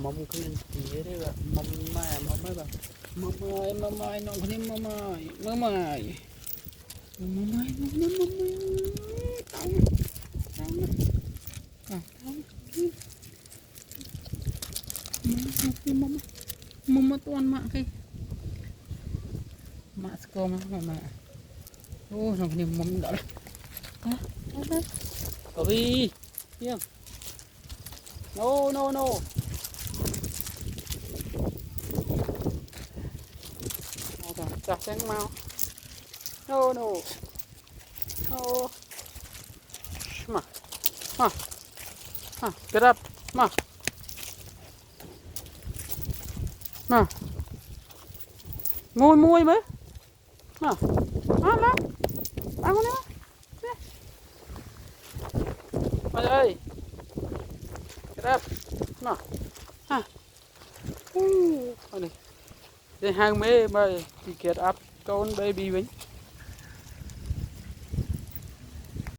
mong khuyên tí đấy bạn mong mà mong mấy bạn mong ơi nó có thêm mong ơi mong ơi tao tao mong tuan mak cái mak sekolah mak oh nó có thêm mong đó có gì chưa no chặt sen mau no ma get up ma mui mới ma bangun ya ma ơi get up ma đây hai mấy mày thì get up con baby mình